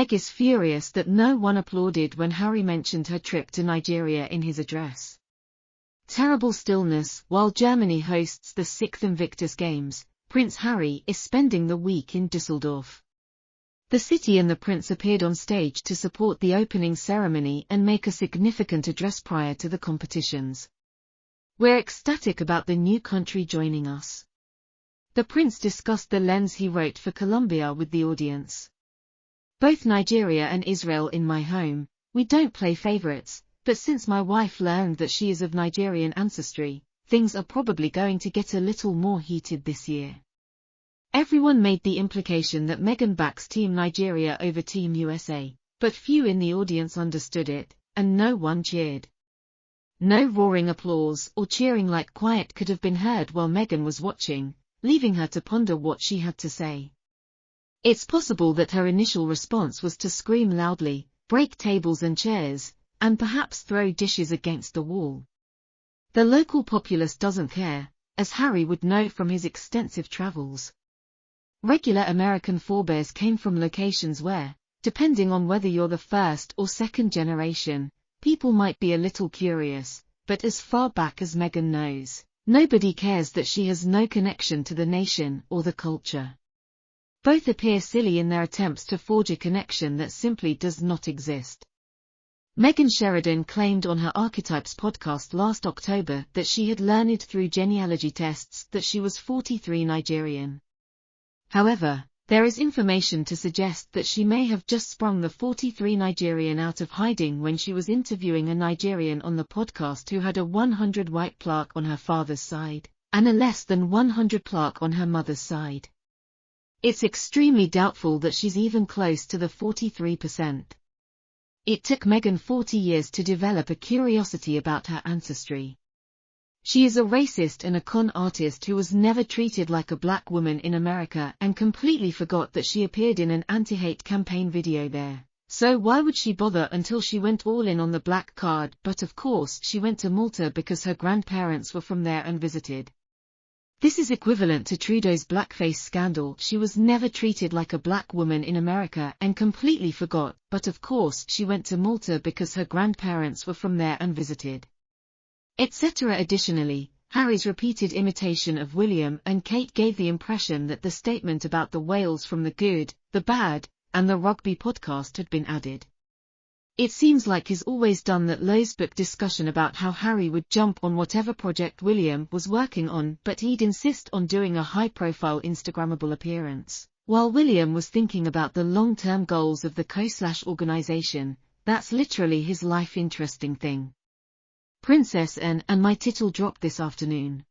Meg is furious that no one applauded when Harry mentioned her trip to Nigeria in his address. Terrible stillness. While Germany hosts the 6th Invictus Games, Prince Harry is spending the week in Düsseldorf. The city and the prince appeared on stage to support the opening ceremony and make a significant address prior to the competitions. "We're ecstatic about the new country joining us." The prince discussed the lens he wrote for Colombia with the audience. "Both Nigeria and Israel in my home, we don't play favorites, but since my wife learned that she is of Nigerian ancestry, things are probably going to get a little more heated this year." Everyone made the implication that Meghan backs Team Nigeria over Team USA, but few in the audience understood it, and no one cheered. No roaring applause or cheering like quiet could have been heard while Meghan was watching, leaving her to ponder what she had to say. It's possible that her initial response was to scream loudly, break tables and chairs, and perhaps throw dishes against the wall. The local populace doesn't care, as Harry would know from his extensive travels. Regular American forebears came from locations where, depending on whether you're the first or second generation, people might be a little curious, but as far back as Meghan knows, nobody cares that she has no connection to the nation or the culture. Both appear silly in their attempts to forge a connection that simply does not exist. Megan Sheridan claimed on her Archetypes podcast last October that she had learned through genealogy tests that she was 43 Nigerian. However, there is information to suggest that she may have just sprung the 43 Nigerian out of hiding when she was interviewing a Nigerian on the podcast who had a 100 white plaque on her father's side, and a less than 100 plaque on her mother's side. It's extremely doubtful that she's even close to the 43%. It took Meghan 40 years to develop a curiosity about her ancestry. She is a racist and a con artist who was never treated like a black woman in America and completely forgot that she appeared in an anti-hate campaign video there. So why would she bother until she went all in on the black card? But of course she went to Malta because her grandparents were from there and visited. This is equivalent to Trudeau's blackface scandal. She was never treated like a black woman in America and completely forgot, but of course she went to Malta because her grandparents were from there and visited. Etc. Additionally, Harry's repeated imitation of William and Kate gave the impression that the statement about the whales from the Good, the Bad, and the Rugby podcast had been added. It seems like he's always done that. Lowe's book discussion about how Harry would jump on whatever project William was working on, but he'd insist on doing a high-profile Instagrammable appearance. While William was thinking about the long-term goals of the co/organization, that's literally his life. Interesting thing. Princess Anne and my tittle dropped this afternoon.